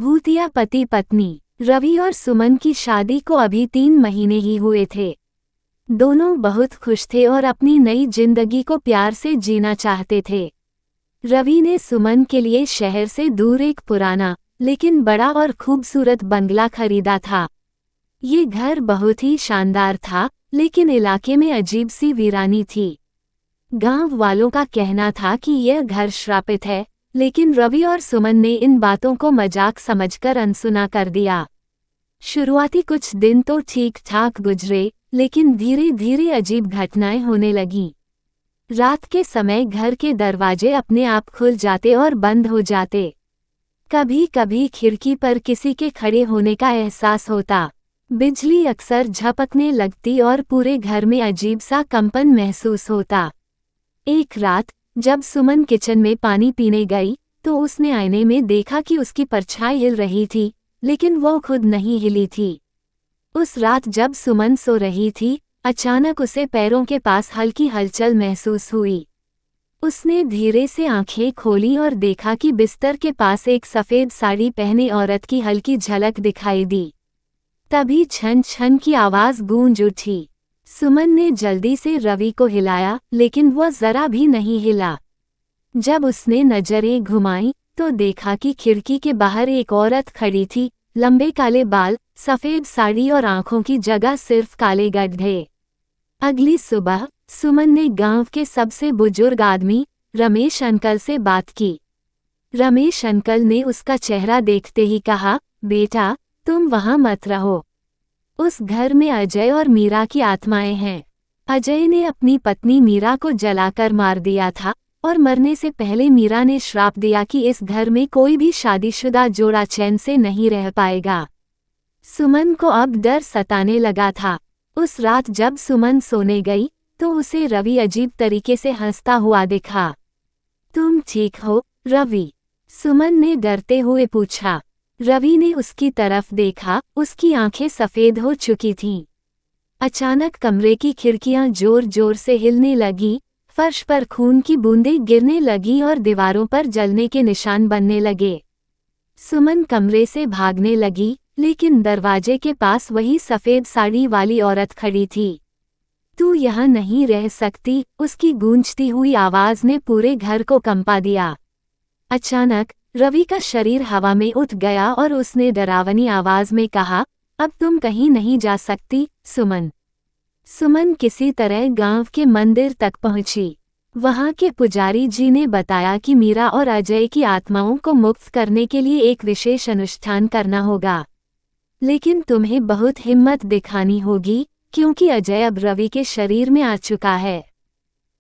भूतिया पति पत्नी। रवि और सुमन की शादी को अभी 3 महीने ही हुए थे। दोनों बहुत खुश थे और अपनी नई जिंदगी को प्यार से जीना चाहते थे। रवि ने सुमन के लिए शहर से दूर एक पुराना लेकिन बड़ा और खूबसूरत बंगला खरीदा था। ये घर बहुत ही शानदार था, लेकिन इलाके में अजीब सी वीरानी थी। गांव वालों का कहना था कि यह घर श्रापित है, लेकिन रवि और सुमन ने इन बातों को मजाक समझकर अनसुना कर दिया। शुरुआती कुछ दिन तो ठीक ठाक गुजरे, लेकिन धीरे धीरे अजीब घटनाएं होने लगीं। रात के समय घर के दरवाजे अपने आप खुल जाते और बंद हो जाते। कभी कभी खिड़की पर किसी के खड़े होने का एहसास होता। बिजली अक्सर झपकने लगती और पूरे घर में अजीब सा कंपन महसूस होता। एक रात जब सुमन किचन में पानी पीने गई, तो उसने आईने में देखा कि उसकी परछाई हिल रही थी, लेकिन वो खुद नहीं हिली थी। उस रात जब सुमन सो रही थी, अचानक उसे पैरों के पास हल्की हलचल महसूस हुई। उसने धीरे से आंखें खोली और देखा कि बिस्तर के पास एक सफ़ेद साड़ी पहने औरत की हल्की झलक दिखाई दी। तभी छन छन की आवाज़ गूंज उठी। सुमन ने जल्दी से रवि को हिलाया, लेकिन वह जरा भी नहीं हिला। जब उसने नजरें घुमाईं, तो देखा कि खिड़की के बाहर एक औरत खड़ी थी। लंबे काले बाल, सफ़ेद साड़ी और आंखों की जगह सिर्फ काले गड्ढे। अगली सुबह सुमन ने गांव के सबसे बुजुर्ग आदमी रमेश अंकल से बात की। रमेश अंकल ने उसका चेहरा देखते ही कहा, बेटा, तुम वहां मत रहो। उस घर में अजय और मीरा की आत्माएं हैं। अजय ने अपनी पत्नी मीरा को जलाकर मार दिया था और मरने से पहले मीरा ने श्राप दिया कि इस घर में कोई भी शादीशुदा जोड़ा चैन से नहीं रह पाएगा। सुमन को अब डर सताने लगा था। उस रात जब सुमन सोने गई, तो उसे रवि अजीब तरीके से हंसता हुआ दिखा। तुम ठीक हो, रवि? सुमन ने डरते हुए पूछा। रवि ने उसकी तरफ देखा, उसकी आंखें सफ़ेद हो चुकी थीं। अचानक कमरे की खिड़कियां जोर जोर से हिलने लगीं, फर्श पर खून की बूंदें गिरने लगीं और दीवारों पर जलने के निशान बनने लगे। सुमन कमरे से भागने लगी, लेकिन दरवाजे के पास वही सफ़ेद साड़ी वाली औरत खड़ी थी। तू यहाँ नहीं रह सकती, उसकी गूंजती हुई आवाज़ ने पूरे घर को कंपा दिया। अचानक रवि का शरीर हवा में उठ गया और उसने डरावनी आवाज़ में कहा, अब तुम कहीं नहीं जा सकती, सुमन। सुमन किसी तरह गांव के मंदिर तक पहुंची। वहां के पुजारी जी ने बताया कि मीरा और अजय की आत्माओं को मुक्त करने के लिए एक विशेष अनुष्ठान करना होगा, लेकिन तुम्हें बहुत हिम्मत दिखानी होगी, क्योंकि अजय अब रवि के शरीर में आ चुका है।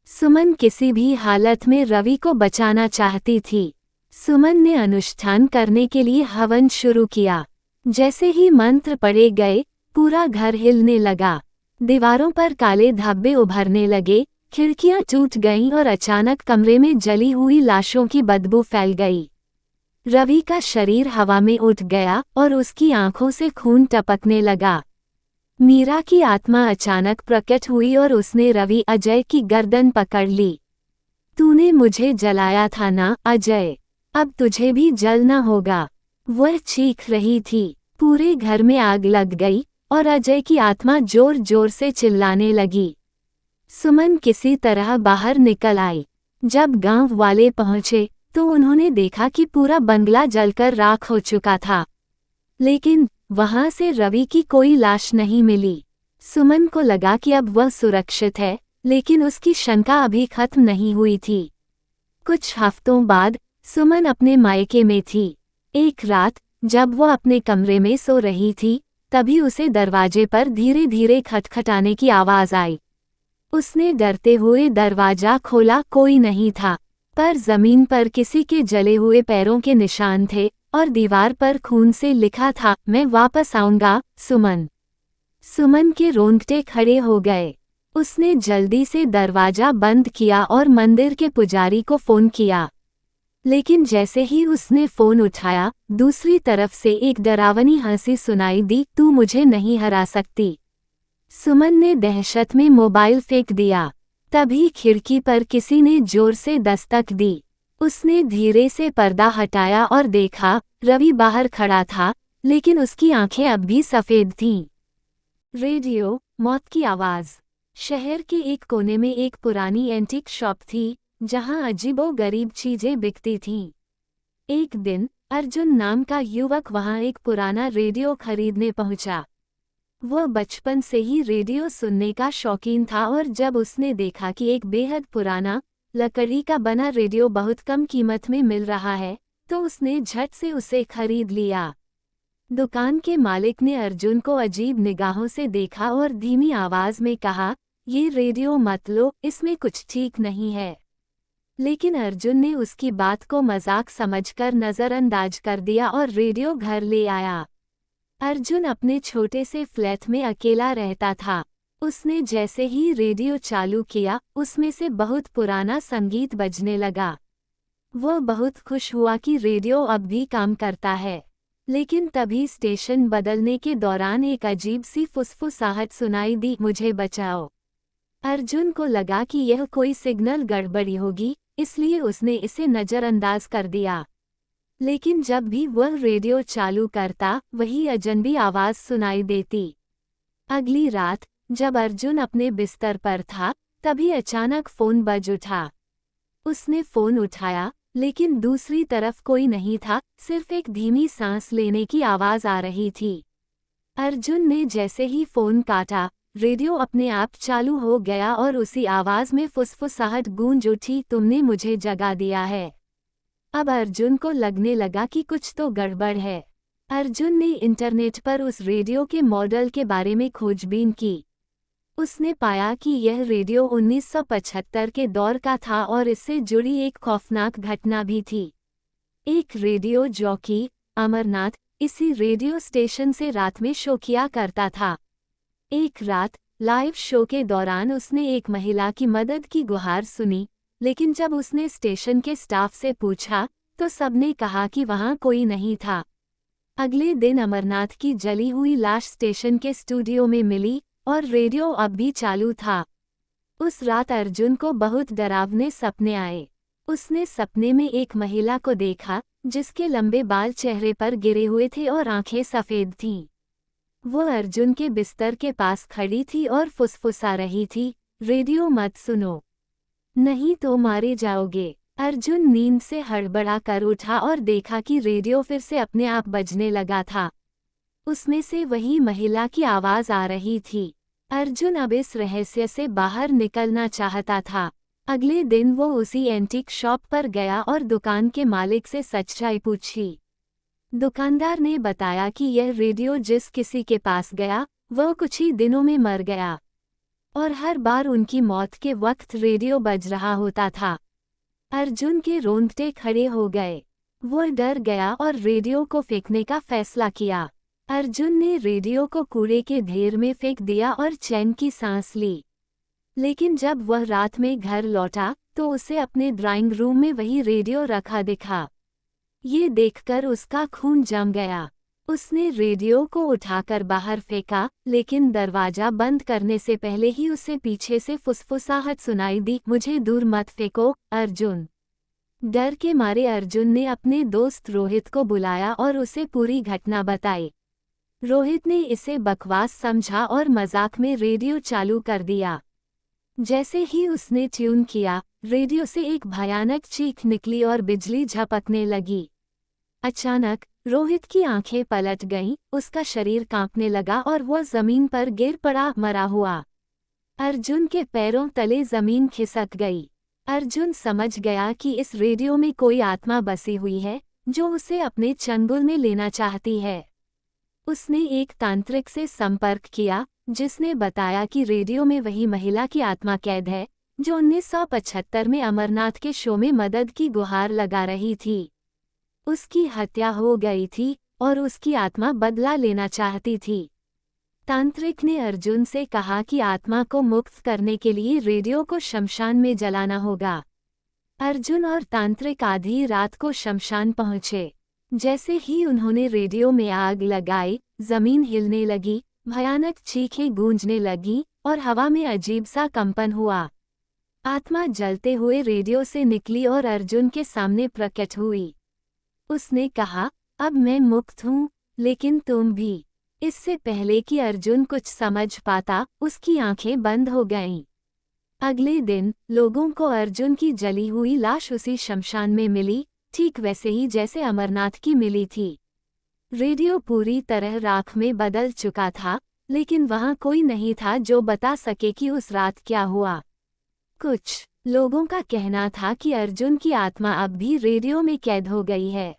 सुमन किसी भी हालत में रवि को बचाना चाहती थी। सुमन ने अनुष्ठान करने के लिए हवन शुरू किया। जैसे ही मंत्र पढ़े गए, पूरा घर हिलने लगा। दीवारों पर काले धब्बे उभरने लगे, खिड़कियां टूट गईं और अचानक कमरे में जली हुई लाशों की बदबू फैल गई। रवि का शरीर हवा में उठ गया और उसकी आंखों से खून टपकने लगा। मीरा की आत्मा अचानक प्रकट हुई और उसने रवि अजय की गर्दन पकड़ ली। तूने मुझे जलाया था ना अजय, अब तुझे भी जलना होगा। वह चीख रही थी। पूरे घर में आग लग गई और अजय की आत्मा जोर जोर से चिल्लाने लगी। सुमन किसी तरह बाहर निकल आई। जब गांव वाले पहुंचे, तो उन्होंने देखा कि पूरा बंगला जलकर राख हो चुका था, लेकिन वहां से रवि की कोई लाश नहीं मिली। सुमन को लगा कि अब वह सुरक्षित है, लेकिन उसकी शंका अभी खत्म नहीं हुई थी। कुछ हफ्तों बाद सुमन अपने मायके में थी। एक रात जब वह अपने कमरे में सो रही थी, तभी उसे दरवाजे पर धीरे धीरे खटखटाने की आवाज़ आई। उसने डरते हुए दरवाजा खोला, कोई नहीं था, पर जमीन पर किसी के जले हुए पैरों के निशान थे और दीवार पर खून से लिखा था, मैं वापस आऊंगा, सुमन। सुमन के रोंगटे खड़े हो गए। उसने जल्दी से दरवाजा बंद किया और मंदिर के पुजारी को फ़ोन किया, लेकिन जैसे ही उसने फ़ोन उठाया, दूसरी तरफ से एक डरावनी हंसी सुनाई दी, तू मुझे नहीं हरा सकती। सुमन ने दहशत में मोबाइल फेंक दिया। तभी खिड़की पर किसी ने जोर से दस्तक दी। उसने धीरे से पर्दा हटाया और देखा, रवि बाहर खड़ा था, लेकिन उसकी आंखें अब भी सफ़ेद थीं। रेडियो, मौत की आवाज़। शहर के एक कोने में एक पुरानी एंटीक शॉप थी, जहां अजीबो-गरीब चीज़ें बिकती थीं। एक दिन, अर्जुन नाम का युवक वहां एक पुराना रेडियो खरीदने पहुंचा। वह बचपन से ही रेडियो सुनने का शौकीन था और जब उसने देखा कि एक बेहद पुराना, लकड़ी का बना रेडियो बहुत कम कीमत में मिल रहा है, तो उसने झट से उसे खरीद लिया। दुकान के मालिक ने अर्जुन को अजीब निगाहों से देखा और धीमी आवाज में कहा, "ये रेडियो मत लो, इसमें कुछ ठीक नहीं है।" लेकिन अर्जुन ने उसकी बात को मजाक समझकर नज़रअंदाज कर दिया और रेडियो घर ले आया। अर्जुन अपने छोटे से फ्लैट में अकेला रहता था। उसने जैसे ही रेडियो चालू किया, उसमें से बहुत पुराना संगीत बजने लगा। वह बहुत खुश हुआ कि रेडियो अब भी काम करता है। लेकिन तभी स्टेशन बदलने के दौरान एक अजीब सी फुसफुसाहट सुनाई दी, "मुझे बचाओ।" अर्जुन को लगा कि यह कोई सिग्नल गड़बड़ी होगी, इसलिए उसने इसे नज़रअंदाज कर दिया। लेकिन जब भी वह रेडियो चालू करता, वही अजनबी आवाज़ सुनाई देती। अगली रात, जब अर्जुन अपने बिस्तर पर था, तभी अचानक फ़ोन बज उठा। उसने फ़ोन उठाया, लेकिन दूसरी तरफ कोई नहीं था, सिर्फ एक धीमी सांस लेने की आवाज़ आ रही थी। अर्जुन ने जैसे ही फ़ोन काटा, रेडियो अपने आप चालू हो गया और उसी आवाज़ में फुसफुसाहट गूंज उठी, "तुमने मुझे जगा दिया है।" अब अर्जुन को लगने लगा कि कुछ तो गड़बड़ है। अर्जुन ने इंटरनेट पर उस रेडियो के मॉडल के बारे में खोजबीन की। उसने पाया कि यह रेडियो 1975 के दौर का था और इससे जुड़ी एक खौफनाक घटना भी थी। एक रेडियो जॉकी, अमरनाथ, इसी रेडियो स्टेशन से रात में शो किया करता था। एक रात, लाइव शो के दौरान उसने एक महिला की मदद की गुहार सुनी, लेकिन जब उसने स्टेशन के स्टाफ से पूछा, तो सबने कहा कि वहां कोई नहीं था। अगले दिन अमरनाथ की जली हुई लाश स्टेशन के स्टूडियो में मिली और रेडियो अब भी चालू था। उस रात अर्जुन को बहुत डरावने सपने आए। उसने सपने में एक महिला को देखा, जिसके लंबे बाल चेहरे पर गिरे हुए थे और आंखें सफ़ेद थीं। वो अर्जुन के बिस्तर के पास खड़ी थी और फुसफुसा रही थी, "रेडियो मत सुनो, नहीं तो मारे जाओगे।" अर्जुन नींद से हड़बड़ा कर उठा और देखा कि रेडियो फिर से अपने आप बजने लगा था। उसमें से वही महिला की आवाज़ आ रही थी। अर्जुन अब इस रहस्य से बाहर निकलना चाहता था। अगले दिन वो उसी एंटीक शॉप पर गया और दुकान के मालिक से सच्चाई पूछी। दुकानदार ने बताया कि यह रेडियो जिस किसी के पास गया, वह कुछ ही दिनों में मर गया और हर बार उनकी मौत के वक्त रेडियो बज रहा होता था। अर्जुन के रोंगटे खड़े हो गए। वो डर गया और रेडियो को फेंकने का फैसला किया। अर्जुन ने रेडियो को कूड़े के ढेर में फेंक दिया और चैन की सांस ली। लेकिन जब वह रात में घर लौटा, तो उसे अपने ड्राइंग रूम में वही रेडियो रखा दिखा। ये देखकर उसका खून जम गया। उसने रेडियो को उठाकर बाहर फेंका, लेकिन दरवाजा बंद करने से पहले ही उसे पीछे से फुसफुसाहट सुनाई दी, "मुझे दूर मत फेंको, अर्जुन।" डर के मारे अर्जुन ने अपने दोस्त रोहित को बुलाया और उसे पूरी घटना बताई। रोहित ने इसे बकवास समझा और मजाक में रेडियो चालू कर दिया। जैसे ही उसने ट्यून किया, रेडियो से एक भयानक चीख निकली और बिजली झपकने लगी। अचानक रोहित की आंखें पलट गईं, उसका शरीर कांपने लगा और वह जमीन पर गिर पड़ा, मरा हुआ। अर्जुन के पैरों तले जमीन खिसक गई। अर्जुन समझ गया कि इस रेडियो में कोई आत्मा बसी हुई है, जो उसे अपने चंगुल में लेना चाहती है। उसने एक तांत्रिक से संपर्क किया, जिसने बताया कि रेडियो में वही महिला की आत्मा कैद है, जो 1975 में अमरनाथ के शो में मदद की गुहार लगा रही थी। उसकी हत्या हो गई थी और उसकी आत्मा बदला लेना चाहती थी। तांत्रिक ने अर्जुन से कहा कि आत्मा को मुक्त करने के लिए रेडियो को शमशान में जलाना होगा। अर्जुन और तांत्रिक आधी रात को शमशान पहुंचे। जैसे ही उन्होंने रेडियो में आग लगाई, जमीन हिलने लगी, भयानक चीखें गूंजने लगीं और हवा में अजीब सा कंपन हुआ। आत्मा जलते हुए रेडियो से निकली और अर्जुन के सामने प्रकट हुई। उसने कहा, अब मैं मुक्त हूँ, लेकिन तुम भी। इससे पहले कि अर्जुन कुछ समझ पाता, उसकी आंखें बंद हो गईं। अगले दिन लोगों को अर्जुन की जली हुई लाश उसी शमशान में मिली, ठीक वैसे ही जैसे अमरनाथ की मिली थी। रेडियो पूरी तरह राख में बदल चुका था, लेकिन वहां कोई नहीं था जो बता सके कि उस रात क्या हुआ। कुछ लोगों का कहना था कि अर्जुन की आत्मा अब भी रेडियो में कैद हो गई है।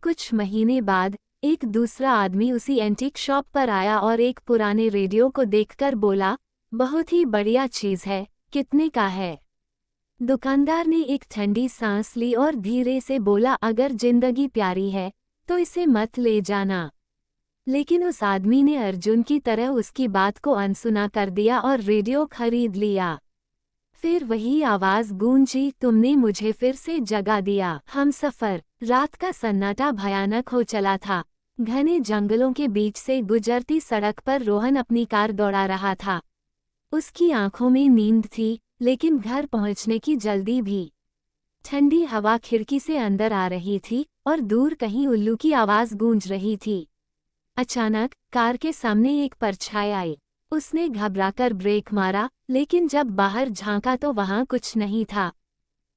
कुछ महीने बाद एक दूसरा आदमी उसी एंटीक शॉप पर आया और एक पुराने रेडियो को देखकर बोला, बहुत ही बढ़िया चीज है, कितने का है? दुकानदार ने एक ठंडी सांस ली और धीरे से बोला, अगर जिंदगी प्यारी है तो इसे मत ले जाना। लेकिन उस आदमी ने अर्जुन की तरह उसकी बात को अनसुना कर दिया और रेडियो खरीद लिया। फिर वही आवाज गूंजी, तुमने मुझे फिर से जगा दिया। हमसफर। रात का सन्नाटा भयानक हो चला था। घने जंगलों के बीच से गुजरती सड़क पर रोहन अपनी कार दौड़ा रहा था। उसकी आंखों में नींद थी, लेकिन घर पहुंचने की जल्दी भी। ठंडी हवा खिड़की से अंदर आ रही थी और दूर कहीं उल्लू की आवाज गूंज रही थी। अचानक कार के सामने एक परछाई आई। उसने घबराकर ब्रेक मारा, लेकिन जब बाहर झांका तो वहां कुछ नहीं था।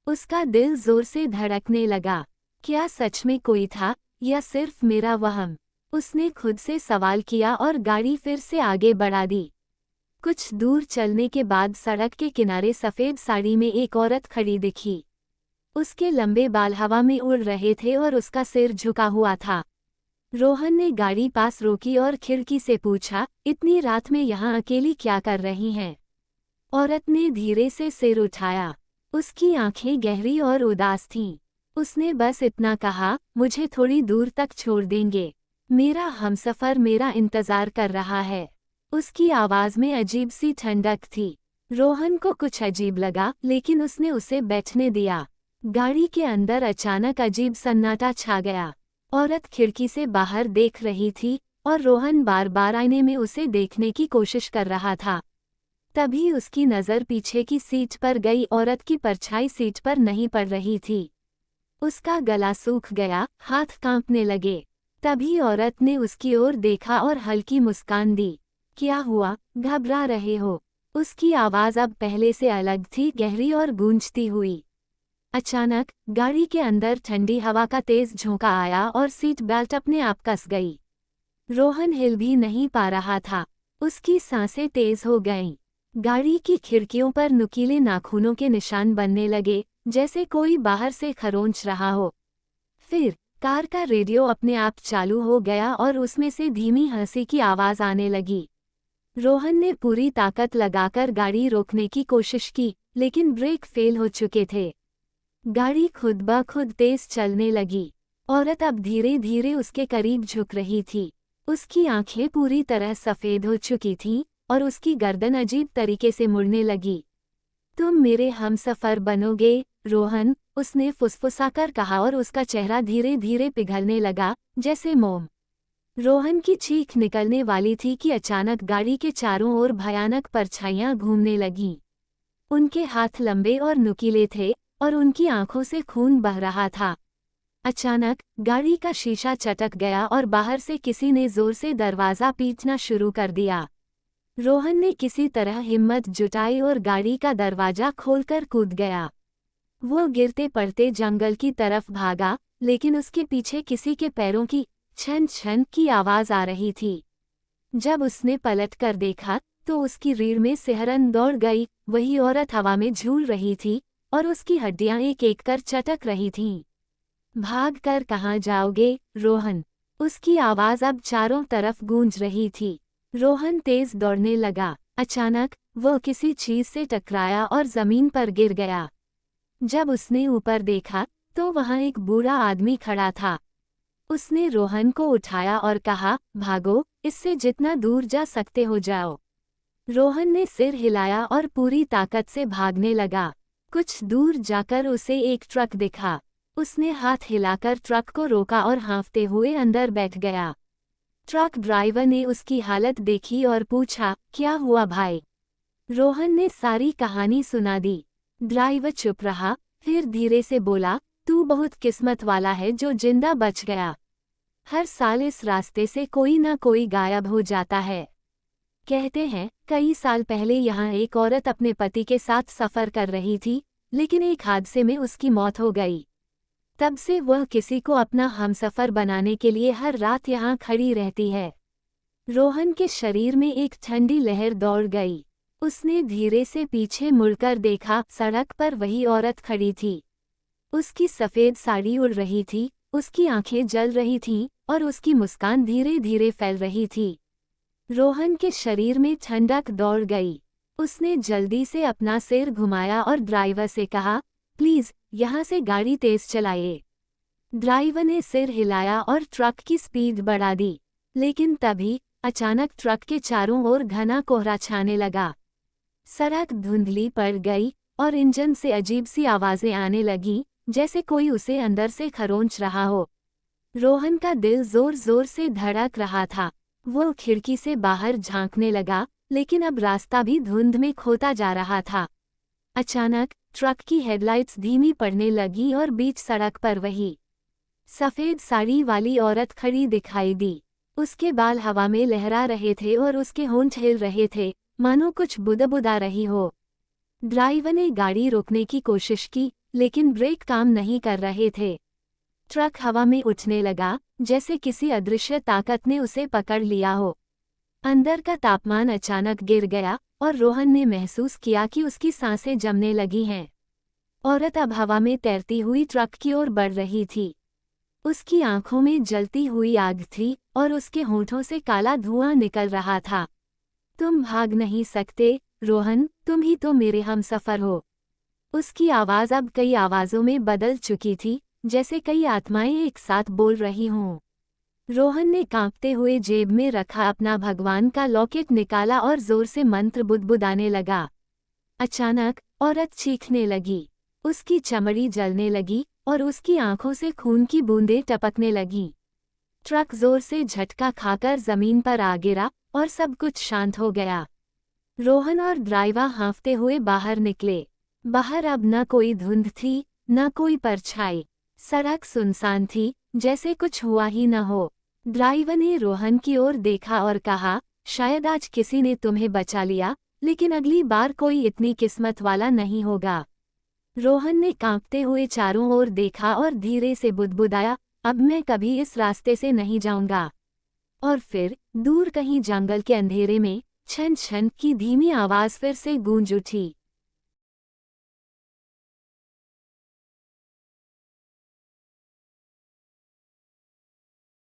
उसका दिल जोर से धड़कने लगा। क्या सच में कोई था या सिर्फ मेरा वहम? उसने खुद से सवाल किया और गाड़ी फिर से आगे बढ़ा दी। कुछ दूर चलने के बाद सड़क के किनारे सफेद साड़ी में एक औरत खड़ी दिखी। उसके लंबे बाल हवा में उड़ रहे थे और उसका सिर झुका हुआ था। रोहन ने गाड़ी पास रोकी और खिड़की से पूछा, इतनी रात में यहाँ अकेली क्या कर रही हैं? औरत ने धीरे से सिर उठाया। उसकी आंखें गहरी और उदास थीं। उसने बस इतना कहा, मुझे थोड़ी दूर तक छोड़ देंगे? मेरा हमसफर मेरा इंतजार कर रहा है। उसकी आवाज में अजीब सी ठंडक थी। रोहन को कुछ अजीब लगा, लेकिन उसने उसे बैठने दिया। गाड़ी के अंदर अचानक अजीब सन्नाटा छा गया। औरत खिड़की से बाहर देख रही थी और रोहन बार बार आईने में उसे देखने की कोशिश कर रहा था। तभी उसकी नज़र पीछे की सीट पर गई। औरत की परछाई सीट पर नहीं पड़ रही थी। उसका गला सूख गया, हाथ कांपने लगे। तभी औरत ने उसकी ओर देखा और हल्की मुस्कान दी। क्या हुआ, घबरा रहे हो? उसकी आवाज़ अब पहले से अलग थी, गहरी और गूंजती हुई। अचानक गाड़ी के अंदर ठंडी हवा का तेज झोंका आया और सीट बेल्ट अपने आप कस गई। रोहन हिल भी नहीं पा रहा था। उसकी सांसें तेज हो गईं। गाड़ी की खिड़कियों पर नुकीले नाखूनों के निशान बनने लगे, जैसे कोई बाहर से खरोंच रहा हो। फिर कार का रेडियो अपने आप चालू हो गया और उसमें से धीमी हंसी की आवाज आने लगी। रोहन ने पूरी ताकत लगाकर गाड़ी रोकने की कोशिश की, लेकिन ब्रेक फेल हो चुके थे। गाड़ी खुद ब खुद तेज चलने लगी। औरत अब धीरे धीरे उसके करीब झुक रही थी। उसकी आंखें पूरी तरह सफ़ेद हो चुकी थीं और उसकी गर्दन अजीब तरीके से मुड़ने लगी। तुम मेरे हमसफर बनोगे, रोहन, उसने फुसफुसाकर कहा और उसका चेहरा धीरे धीरे पिघलने लगा, जैसे मोम। रोहन की चीख निकलने वाली थी कि अचानक गाड़ी के चारों ओर भयानक परछाइयां घूमने लगीं। उनके हाथ लंबे और नुकीले थे और उनकी आंखों से खून बह रहा था। अचानक गाड़ी का शीशा चटक गया और बाहर से किसी ने जोर से दरवाज़ा पीटना शुरू कर दिया। रोहन ने किसी तरह हिम्मत जुटाई और गाड़ी का दरवाज़ा खोलकर कूद गया। वो गिरते पड़ते जंगल की तरफ भागा, लेकिन उसके पीछे किसी के पैरों की छन छन की आवाज़ आ रही थी। जब उसने पलट कर देखा तो उसकी रीढ़ में सिहरन दौड़ गई। वही औरत हवा में झूल रही थी और उसकी हड्डियां एक एक कर चटक रही थीं। भाग कर कहाँ जाओगे, रोहन? उसकी आवाज़ अब चारों तरफ गूंज रही थी। रोहन तेज दौड़ने लगा। अचानक वो किसी चीज से टकराया और जमीन पर गिर गया। जब उसने ऊपर देखा तो वहां एक बूढ़ा आदमी खड़ा था। उसने रोहन को उठाया और कहा, भागो, इससे जितना दूर जा सकते हो जाओ। रोहन ने सिर हिलाया और पूरी ताकत से भागने लगा। कुछ दूर जाकर उसे एक ट्रक दिखा। उसने हाथ हिलाकर ट्रक को रोका और हाँफते हुए अंदर बैठ गया। ट्रक ड्राइवर ने उसकी हालत देखी और पूछा, क्या हुआ भाई? रोहन ने सारी कहानी सुना दी। ड्राइवर चुप रहा, फिर धीरे से बोला, तू बहुत किस्मत वाला है जो जिंदा बच गया। हर साल इस रास्ते से कोई ना कोई गायब हो जाता है। कहते हैं कई साल पहले यहाँ एक औरत अपने पति के साथ सफ़र कर रही थी, लेकिन एक हादसे में उसकी मौत हो गई। तब से वह किसी को अपना हमसफ़र बनाने के लिए हर रात यहाँ खड़ी रहती है। रोहन के शरीर में एक ठंडी लहर दौड़ गई। उसने धीरे से पीछे मुड़कर देखा, सड़क पर वही औरत खड़ी थी। उसकी सफ़ेद साड़ी उड़ रही थी, उसकी आंखें जल रही थीं और उसकी मुस्कान धीरे धीरे फैल रही थी। रोहन के शरीर में ठंडक दौड़ गई। उसने जल्दी से अपना सिर घुमाया और ड्राइवर से कहा, प्लीज़ यहाँ से गाड़ी तेज चलाइए। ड्राइवर ने सिर हिलाया और ट्रक की स्पीड बढ़ा दी, लेकिन तभी अचानक ट्रक के चारों ओर घना कोहरा छाने लगा। सड़क धुंधली पड़ गई और इंजन से अजीब सी आवाज़ें आने लगीं, जैसे कोई उसे अंदर से खरोंच रहा हो। रोहन का दिल जोर जोर से धड़क रहा था। वो खिड़की से बाहर झांकने लगा, लेकिन अब रास्ता भी धुंध में खोता जा रहा था। अचानक ट्रक की हेडलाइट्स धीमी पड़ने लगी और बीच सड़क पर वही सफ़ेद साड़ी वाली औरत खड़ी दिखाई दी। उसके बाल हवा में लहरा रहे थे और उसके होंठ हिल रहे थे, मानो कुछ बुदबुदा रही हो। ड्राइवर ने गाड़ी रोकने की कोशिश की, लेकिन ब्रेक काम नहीं कर रहे थे। ट्रक हवा में उठने लगा, जैसे किसी अदृश्य ताकत ने उसे पकड़ लिया हो। अंदर का तापमान अचानक गिर गया और रोहन ने महसूस किया कि उसकी सांसें जमने लगी हैं। औरत अब हवा में तैरती हुई ट्रक की ओर बढ़ रही थी। उसकी आंखों में जलती हुई आग थी और उसके होंठों से काला धुआं निकल रहा था। तुम भाग नहीं सकते, रोहन, तुम ही तो मेरे हमसफ़र हो। उसकी आवाज़ अब कई आवाज़ों में बदल चुकी थी, जैसे कई आत्माएं एक साथ बोल रही हों। रोहन ने कांपते हुए जेब में रखा अपना भगवान का लॉकेट निकाला और जोर से मंत्र बुदबुदाने लगा। अचानक औरत चीखने लगी। उसकी चमड़ी जलने लगी और उसकी आंखों से खून की बूंदें टपकने लगीं। ट्रक जोर से झटका खाकर जमीन पर आ गिरा और सब कुछ शांत हो गया। रोहन और ड्राइवर हाँफते हुए बाहर निकले। बाहर अब न कोई धुंध थी, न कोई परछाई। सड़क सुनसान थी, जैसे कुछ हुआ ही न हो। ड्राइवर ने रोहन की ओर देखा और कहा, शायद आज किसी ने तुम्हें बचा लिया, लेकिन अगली बार कोई इतनी किस्मत वाला नहीं होगा। रोहन ने कांपते हुए चारों ओर देखा और धीरे से बुदबुदाया, अब मैं कभी इस रास्ते से नहीं जाऊंगा। और फिर दूर कहीं जंगल के अंधेरे में छन छन की धीमी आवाज़ फिर से गूंज उठी।